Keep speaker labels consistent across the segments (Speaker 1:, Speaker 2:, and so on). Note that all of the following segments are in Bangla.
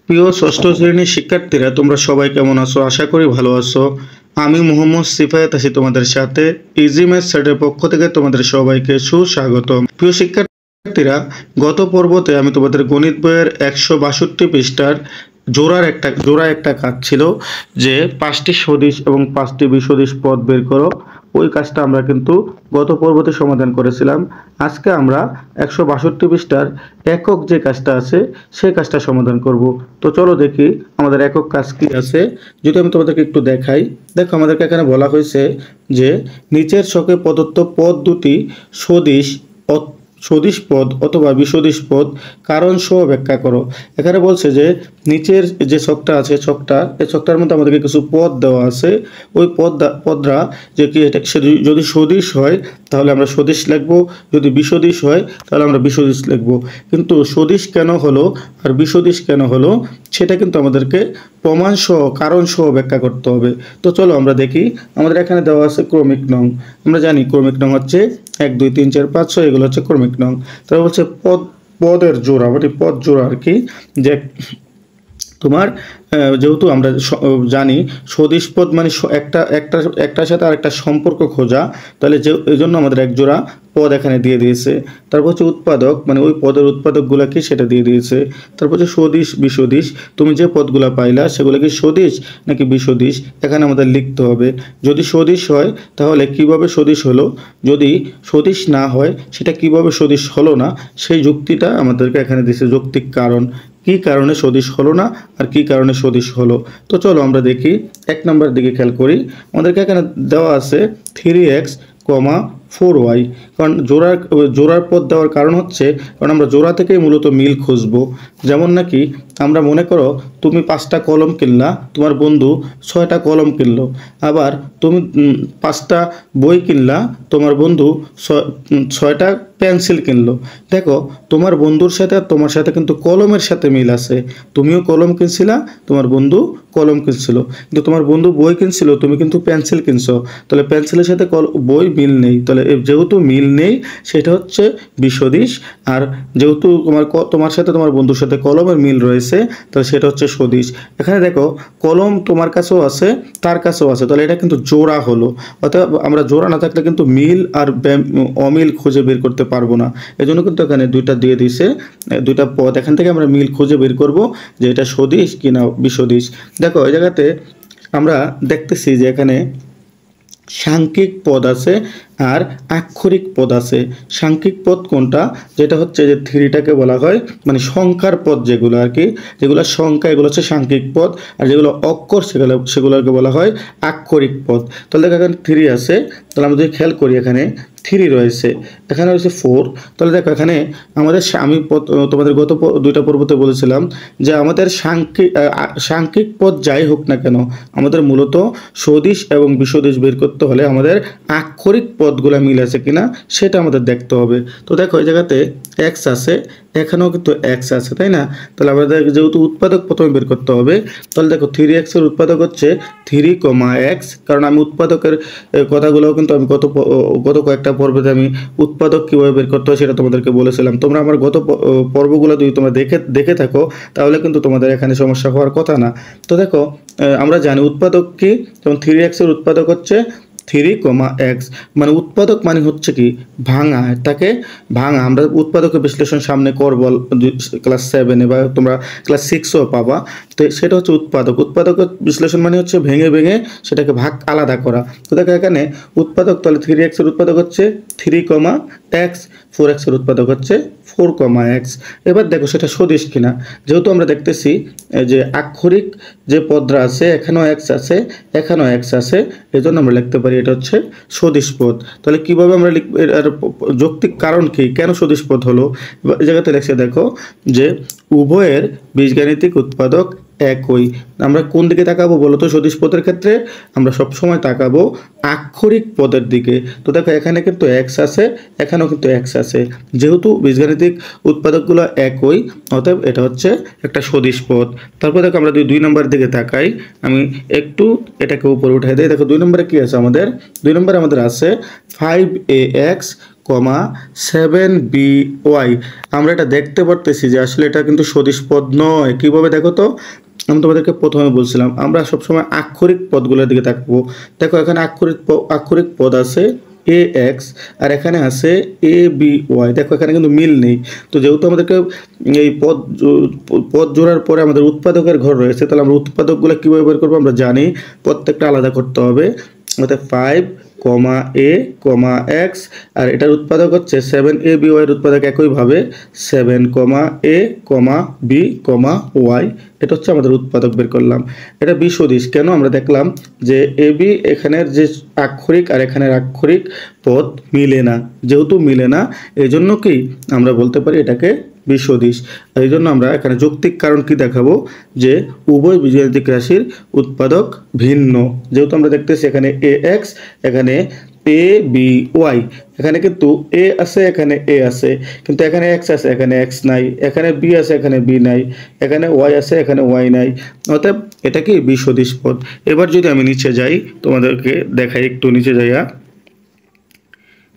Speaker 1: প্রিয় ষষ্ঠ শ্রেণীর শিক্ষার্থীরা, তোমরা সবাই কেমন আছো? আশা করি ভালো আছো। আমি মোহাম্মদ সিফায়েত আছি তোমাদের সাথে। ইজি ম্যাথ সেটের পক্ষ থেকে তোমাদের সবাইকে সুস্বাগতম। প্রিয় শিক্ষার্থীরা, গত পর্বতে আমি তোমাদের গণিত বইয়ের 162 পৃষ্ঠার জোড়া একটা কাজ ছিল, যে 5টি সদিশ এবং 5টি বিসদিশ পদ বের করো। ওই কাজটা আমরা কিন্তু গত পর্বতে সমাধান করেছিলাম। আজকে আমরা 162 পৃষ্ঠার একক যে কাজটা আছে সেই কাজটা সমাধান করব। তো চলো দেখি আমাদের একক কাজ কি আছে। যদি আমি তোমাদেরকে একটু দেখাই, দেখো আমাদেরকে এখানে বলা হয়েছে যে নিচের ছকে প্রদত্ত পদ দুটি সদিশ পদ অথবা বিসদিশ পদ কারণ সহ ব্যাখ্যা করো। এখানে বলছে যে নিচের যে ছকটা আছে, এই ছকটার মধ্যে আমাদেরকে কিছু পদ দেওয়া আছে। ওই পদরা যে কি যদি সদিশ হয় তাহলে আমরা সদিশ লিখব, যদি বিসদিশ হয় তাহলে আমরা বিসদিশ লিখব। কিন্তু সদিশ কেন হলো আর বিসদিশ কেন হলো সেটা কিন্তু আমাদেরকে প্রমাণ সহ কারণ সহ ব্যাখ্যা করতে হবে। তো চলো আমরা দেখি। আমাদের এখানে দেওয়া আছে ক্রমিক নং। আমরা জানি ক্রমিক নং হচ্ছে 1 2 3 4 5 6, এগুলো হচ্ছে ক্রমিক নং। তারপর হচ্ছে পদের জোড়া, মানে পদ জোড়া আর কি। যে তোমার যেহেতু আমরা জানি সদিশ পদ মানে একটার সাথে আরেকটা সম্পর্ক খোঁজা, তাহলে এই জন্য আমাদের এক জোড়া পদ এখানে দিয়ে দিয়েছে। তারপর হচ্ছে উৎপাদক, মানে ওই পদের উৎপাদকগুলো কি সেটা দিয়ে দিয়েছে। তারপর হচ্ছে সদিশ বিসদিশ, তুমি যে পদগুলো পাইলা সেগুলো কি সদিশ নাকি বিসদিশ এখানে আমাদের লিখতে হবে। যদি সদিশ হয় তাহলে কিভাবে সদিশ হলো, যদি সদিশ না হয় সেটা কিভাবে সদিশ হলো না, সেই যুক্তিটা আমাদেরকে এখানে দিয়েছে, যৌক্তিক কারণ। কি কারণে সদিশ হলো না আর কি কারণে সদিশ হলো। তো চলো আমরা দেখি। 1 নম্বর দিকে খেয়াল করি। আমাদেরকে এখানে দেওয়া আছে 3x, 4y। কারণ জোড়ার পদ দেওয়ার কারণ হচ্ছে কারণ আমরা জোড়া থেকেই মূলত মিল খুঁজবো। যেমন নাকি আমরা মনে করো তুমি 5টা কলম কিনলা, তোমার বন্ধু 6টা কলম কিনলো। আবার তুমি 5টা বই কিনলা, তোমার বন্ধু 6টা পেন্সিল কিনলো। দেখো তোমার বন্ধুর সাথে আর তোমার সাথে কিন্তু কলমের সাথে মিল আছে। তুমিও কলম কিনছিলা, তোমার বন্ধু কলম কিনছিল। কিন্তু তোমার বন্ধু বই কিনছিল, তুমি কিন্তু পেন্সিল কিনছো। তাহলে পেন্সিলের সাথে বই মিল নেই। তাহলে যেহেতু মিল নেই সেটা হচ্ছে বিসদিশ। আর যেহেতু তোমার সাথে তোমার বন্ধুর সাথে কলমের মিল রয়েছে, তাহলে সেটা হচ্ছে সদিশ। এখানে দেখো কলম তোমার কাছেও আছে, তার কাছেও আছে, তাহলে এটা কিন্তু জোড়া হলো। অর্থাৎ আমরা জোড়া না থাকলে কিন্তু মিল আর অমিল খুঁজে বের করতে পারবো না। এজন্য কিন্তু এখানে দুইটা দিয়ে দিছে, দুইটা পদ। এখান থেকে আমরা মিল খুঁজে বের করব যে এটা সদিশ কিনা বিসদিশ। দেখো এই জায়গাতে আমরা দেখতেছি যে এখানে সাংখ্যিক পদ আছে আর আক্ষরিক পদ আছে। সাংখ্যিক পদ কোনটা? যেটা হচ্ছে যে 3টাকে বলা হয় মানে সংখ্যার পদ, যেগুলো আর কি, যেগুলো সংখ্যা এগুলো হচ্ছে সাংখ্যিক পদ। আর যেগুলো অক্ষর সেগুলোকে বলা হয় আক্ষরিক পদ। তাহলে দেখো এখানে 3 আছে, তাহলে আমরা যদি খেয়াল করি এখানে 3 রয়েছে, এখানে রয়েছে 4। তাহলে দেখো এখানে আমাদের আমি তোমাদের গত 2টা পর্বতে বলেছিলাম যে আমাদের সাংখ্যিক পদ যাই হোক না কেন, আমাদের মূলত সদিশ এবং বিসদিশ বের করতে হলে আমাদের আক্ষরিক পদগুলো মিল আছে কিনা সেটা আমাদের দেখতে হবে। তো দেখো এই জায়গাতে x আছে, এখানেও কিন্তু x আছে, তাই না? তাহলে আমাদের যেহেতু উৎপাদক প্রথমে বের করতে হবে, তাহলে দেখো 3x এর উৎপাদক হচ্ছে 3, x। কারণ আমি উৎপাদকের কথাগুলোও কিন্তু আমি গত কয়েকটা পর্বতে আমি উৎপাদক কীভাবে বের করতে হয় সেটা তোমাদেরকে বলেছিলাম। তোমরা আমার গত পর্বগুলো যদি তোমরা দেখে থাকো তাহলে কিন্তু তোমাদের এখানে সমস্যা হওয়ার কথা না। তো দেখো আমরা জানি উৎপাদক কি, যেমন 3x এর উৎপাদক হচ্ছে 3, x। মানে উৎপাদক মানে হচ্ছে কি ভাঙা, তাকে ভাঙা। আমরা উৎপাদকের বিশ্লেষণ সামনে করব ক্লাস 7-এ বা তোমরা ক্লাস 6-এও পাবা। তো সেটা হচ্ছে উৎপাদকের বিশ্লেষণ মানে হচ্ছে ভেঙে ভেঙে সেটাকে ভাগ আলাদা করা। তো দেখো এখানে উৎপাদক, তাহলে 3x এর উৎপাদক হচ্ছে 3, x, 4x এর উৎপাদক হচ্ছে 4, x। এবার দেখো সেটা সদিশ কিনা। যেহেতু আমরা দেখতেছি যে আক্ষরিক যে পদরা আছে, এখানেও x আছে, এখানেও x আছে, এই জন্য আমরা লিখতে পারি এটা হচ্ছে সদিশ পদ। তাহলে কিভাবে আমরা লিখব, এর যৌক্তিক কারণ কি, কেন সদিশ পদ হলো? এই জায়গাতে লেখছে দেখো যে উভয়ের বীজগাণিতিক উৎপাদক একই। আমরা কোন দিকে তাকাবো বলো তো? সদিশ পদের ক্ষেত্রে আমরা সবসময় তাকাবো আক্ষরিক পদের দিকে। তো দেখো এখানে কিন্তু x আছে, এখানেও কিন্তু x আছে। যেহেতু বীজগাণিতিক উৎপাদকগুলো একই, অতএব এটা হচ্ছে একটা সদিশ পদ। তারপর দেখো আমরা 2 নম্বরের দিকে তাকাই। আমি একটু এটাকে উপরে উঠাই দিই। দেখো 2 নম্বরে কি আছে আমাদের? 2 নম্বরে আমাদের আছে 5ax, কমা 7by। আমরা এটা দেখতে পারতেছি যে আসলে এটা কিন্তু সদিশ পদ নয়। কীভাবে দেখো তো, আমি তোমাদেরকে প্রথমে বলছিলাম আমরা সবসময় আক্ষরিক পদগুলোর দিকে তাকাবো। দেখো এখানে আক্ষরিক পদ আছে এ এক্স আর এখানে আছে এ বি ওয়াই। দেখো এখানে কিন্তু মিল নেই। তো যেহেতু আমাদেরকে এই পদ জোড়ার পরে আমাদের উৎপাদকের ঘর রয়েছে, তাহলে আমরা উৎপাদকগুলো কীভাবে বের করবো আমরা জানি, প্রত্যেকটা আলাদা করতে হবে। অর্থাৎ 5 এ এক্স আর এটার উৎপাদক হচ্ছে 7ab এর উৎপাদক একইভাবে 7 এ বি ওয়াই। এটা হচ্ছে আমাদের উৎপাদক বের করলাম। এটা বিসদৃশ কেন আমরা দেখলাম যে এ বি এখানের যে আক্ষরিক আর এখানের আক্ষরিক পদ মিলে না। যেহেতু মিলে না এই জন্য কি আমরা বলতে পারি এটাকে বিসদৃশ। এই জন্য আমরা এখানে যৌক্তিক কারণ কি দেখাবো যে উভয় বীজগাণিতিক রাশির উৎপাদক ভিন্ন। যেহেতু আমরা দেখতেছি এখানে এ এক্স এখানে এ বি ওয়াই, এখানে কিন্তু এ আছে এখানে এ আছে, কিন্তু এখানে এক্স আছে এখানে এক্স নাই, এখানে বি আছে এখানে বি নাই, এখানে ওয়াই আছে এখানে ওয়াই নাই। অতএব এটা কি বিসদৃশ পদ। এবার যদি আমি নিচে যাই তোমাদেরকে দেখাই, একটু নিচে যাইয়া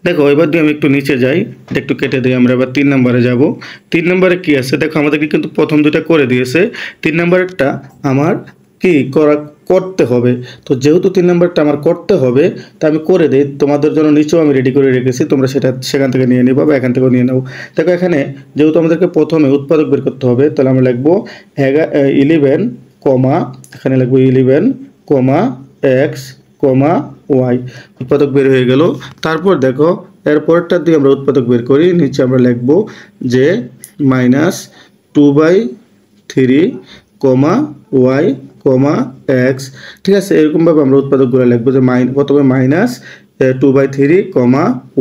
Speaker 1: দেখো, এবার দিয়ে আমি একটু নিচে যাই, এটা একটু কেটে দিই। আমরা এবার 3 নম্বরে যাব। 3 নম্বরে কি আছে দেখো, আমাদেরকে কিন্তু প্রথম দুইটা করে দিয়েছে, 3 নম্বরটা আমার কি করতে হবে। তো যেহেতু 3 নম্বরটা আমার করতে হবে তা আমি করে দিই। তোমাদের জন্য নিচেও আমি রেডি করে রেখেছি, তোমরা সেখান থেকে নিয়ে নিবা বা এখান থেকেও নিয়ে নাও। দেখো এখানে যেহেতু আমাদেরকে প্রথমে উৎপাদক বের করতে হবে, তাহলে আমরা লিখবো 11 এখানে লিখবো 11 এক্স ওয়াই। উৎপাদক বের হয়ে গেল। তারপর দেখো এরপরটা দিয়ে আমরা উৎপাদক বের করি। নিচে আমরা লিখবো যে -2/3 ওয়াই এক্স। ঠিক আছে, এরকমভাবে আমরা উৎপাদকগুলো লিখবো যে প্রথমে -2/3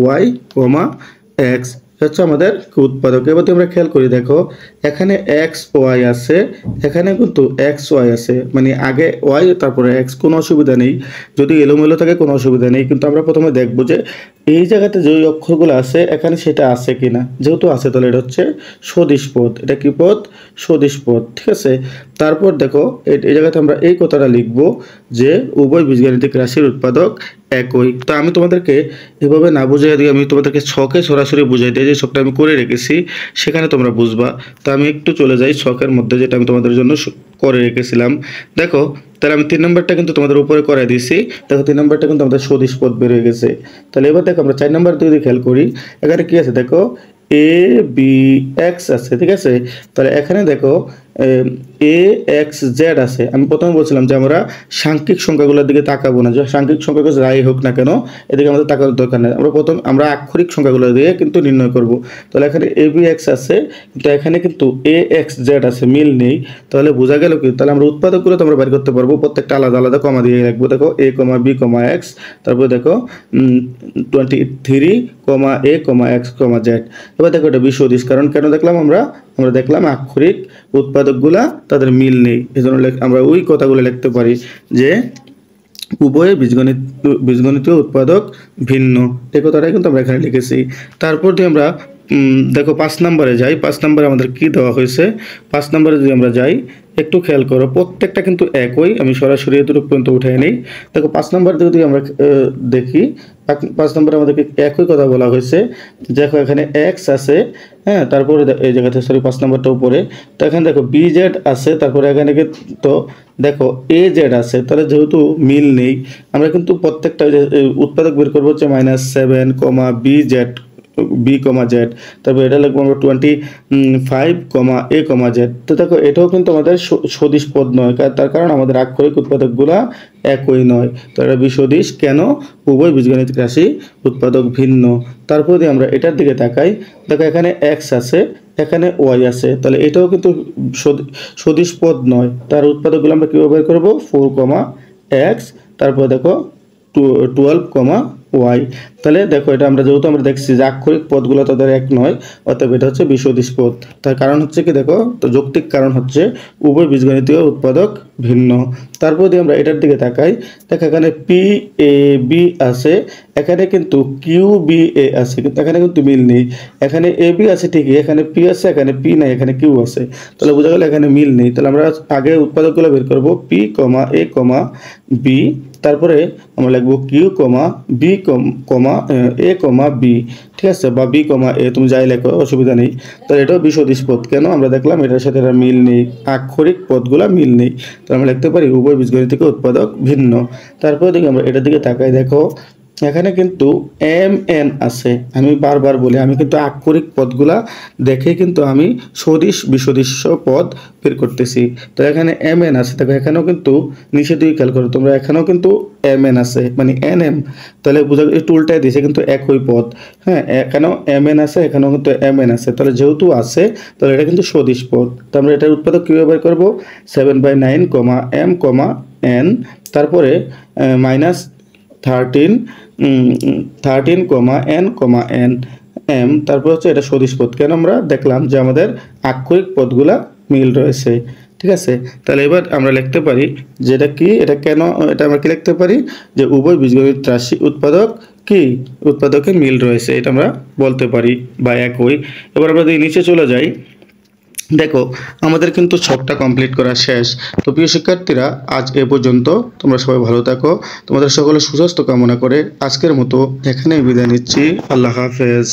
Speaker 1: ওয়াই এক্স হচ্ছে আমাদের উৎপাদক। এবার আমরা খেয়াল করি, দেখো এখানে এক্স ওয়াই আছে, এখানে কিন্তু এক্স ওয়াই আছে, মানে আগে ওয়াই তারপরে এক্স, কোনো অসুবিধা নেই। যদি এলোমেলো থাকে কোনো অসুবিধা নেই, কিন্তু আমরা প্রথমে দেখবো যে এই জায়গাতে যে অক্ষরগুলো আছে এখানে সেটা আছে কিনা। যেহেতু আছে তাহলে এটা হচ্ছে সদিশ পদ। এটা কি পদ? সদিশ পদ। ঠিক আছে, তারপর দেখো এই জায়গাতে আমরা এই কথাটা লিখবো যে উভয় বীজগাণিতিক রাশির উৎপাদক একই। তো আমি তোমাদেরকে এভাবে না বুঝাই দিই, আমি তোমাদেরকে ছকে সরাসরি বুঝাই দিই, যে ছকটা আমি করে রেখেছি সেখানে তোমরা বুঝবা। তো আমি একটু চলে যাই ছকের মধ্যে, যেটা আমি তোমাদের জন্য করে রেখেছিলাম। দেখো তাহলে আমি 3 নম্বরটা কিন্তু তোমাদের উপরে করে দিয়েছি। দেখো 3 নম্বরটা কিন্তু আমাদের সদিশ পদ বের হয়ে গেছে। তাহলে এবার দেখো আমরা 4 নম্বর যদি খেয়াল করি, এখানে কি আছে দেখো এ বি এক্স আছে। ঠিক আছে, তাহলে এখানে দেখো এ এক্স জেড আছে। আমি প্রথমে বলছিলাম যে আমরা সাংখ্যিক সংখ্যাগুলোর দিকে তাকাবো না, যে সাংখ্যিক সংখ্যাগুলো যাই হোক না কেন এদিকে আমাদের তাকানোর দরকার নেই। আমরা আক্ষরিক সংখ্যাগুলো দিয়ে কিন্তু নির্ণয় করব। তাহলে এখানে এ বি এক্স আছে, কিন্তু এখানে কিন্তু এ এক্স জেড আছে, মিল নেই। তাহলে বোঝা গেল কি, তাহলে আমরা উৎপাদকগুলো তো আমরা বের করতে পারবো, প্রত্যেকটা আলাদা আলাদা কমা দিয়ে রাখবো। দেখো এ বি এক্স, তারপরে দেখো 23 এ এক্স জেড। এবার দেখো এটা বিসদৃশ কারণ কেন দেখলাম আমরা দেখলাম আক্ষরিক উৎপাদকগুলা তাদের মিল নেই। এজন্য আমরা ওই কথাগুলো লিখতে পারি যে উভয় বীজগণিতীয় উৎপাদক ভিন্ন। এই কথাটাই কিন্তু আমরা এখানে লিখেছি। তারপর দিয়ে আমরা দেখো 5 নম্বরে যাই। 5 নম্বরে আমাদের কি দেওয়া হয়েছে, 5 নম্বরে যদি আমরা যাই একটু খেয়াল করো, প্রত্যেকটা কিন্তু একই। আমি সরাসরি এতটুকু পর্যন্ত উঠাই নেই। দেখো 5 নম্বর যদি আমরা দেখি, 5 নম্বরে আমাদেরকে একই কথা বলা হয়েছে। দেখো এখানে এক্স আছে, হ্যাঁ, তারপরে এই জায়গাতে 5 নম্বরটা উপরে, তো এখানে দেখো বি জেড আছে, তারপরে এখানে তো দেখো এ জেড আছে। তাহলে যেহেতু মিল নেই, আমরা কিন্তু প্রত্যেকটা উৎপাদক বের করবো হচ্ছে -7 বি জেড বি জেড, তারপর এটা লিখবো আমরা 25 এ জেড। তো দেখো এটাও কিন্তু আমাদের সদিশ পদ নয়, তার কারণ আমাদের আক্ষরিক উৎপাদকগুলা একই নয়। তো এটা বিসদৃশ কেন? উভয় বীজগাণিতিক রাশি উৎপাদক ভিন্ন। তারপর যদি আমরা এটার দিকে তাকাই, দেখো এখানে এক্স আছে, এখানে ওয়াই আছে, তাহলে এটাও কিন্তু সদিশ পদ নয়। তার উৎপাদকগুলো আমরা কীভাবে বের করবো? 4 এক্স, তারপর দেখো 12 ওয়াই। তাহলে দেখো এটা আমরা যেহেতু আমরা দেখছি যে আক্ষরিক পদগুলো তাদের এক নয়, অতএব এটা হচ্ছে বিসদৃশ পদ। তার কারণ হচ্ছে কি, দেখো তো যৌক্তিক কারণ হচ্ছে উভয় বীজগণিতীয় উৎপাদক ভিন্ন। তারপর যদি আমরা এটার দিকে তাকাই, দেখো এখানে পি এ বি আছে, এখানে কিন্তু কিউ বি এ আছে, কিন্তু এখানে কিন্তু মিল নেই। এখানে এ বি আছে ঠিকই, এখানে পি আছে, এখানে পি নাই, এখানে কিউ আছে। তাহলে বোঝা গেল এখানে মিল নেই। তাহলে আমরা আগে উৎপাদকগুলো বের করবো, পি এ বি, তারপরে আমরা লিখবো Q B A comma B, ঠিক আছে, বা বি কমা এ, তুমি যাই লেখো অসুবিধা নেই। তাহলে এটাও বিসদৃশ পদ, কেন আমরা দেখলাম এটার সাথে এটা মিল নেই, আক্ষরিক পদগুলা মিল নেই। তো আমরা লিখতে পারি উভয় বীজগণিত উৎপাদক ভিন্ন। তারপরে দেখি আমরা এটার দিকে তাকাই, দেখো এখানে কিন্তু এম এন আছে। আমি বারবার বলি আমি কিন্তু আক্ষরিক পদগুলা দেখে কিন্তু আমি সদিশ বিসদৃশ্য পদ বের করতেছি। তো এখানে এম এন আছে, দেখো এখানেও কিন্তু নিচে দিকে খেয়াল করো তোমরা, এখানেও কিন্তু এম এন আছে, মানে এন এম, তাহলে বোঝা একটু উল্টায় দিয়েছে কিন্তু একই পদ। হ্যাঁ, এখানেও এম এন আছে, এখানেও কিন্তু এম এন আছে, তাহলে যেহেতু আছে তাহলে এটা কিন্তু সদিশ পদ। তো আমরা এটার উৎপাদক কীভাবে বের করবো? 7/9 কমা এম কমা এন, তারপরে মাইনাস 13 কমা এন এম, তারপর হচ্ছে এটা সদিশ পদ। কেন? আমরা দেখলাম যে আমাদের আক্ষরিক পদগুলা মিল রয়েছে, ঠিক আছে। তাহলে এবার আমরা লিখতে পারি যে এটা কি, এটা কেন, এটা আমরা কি লিখতে পারি যে উভয় বীজগণিত রাশি উৎপাদক কি, উৎপাদকে মিল রয়েছে, এটা আমরা বলতে পারি বা একই। এবার আমরা যদি নিচে চলে যাই, দেখো আমাদের কিন্তু ছকটা কমপ্লিট করা শেষ। তো প্রিয় শিক্ষার্থীরা, আজ এ পর্যন্ত। তোমরা সবাই ভালো থাকো, তোমাদের সকলের সুস্বাস্থ্য কামনা করে আজকের মতো এখানেই বিদায় নিচ্ছি। আল্লাহ হাফেজ।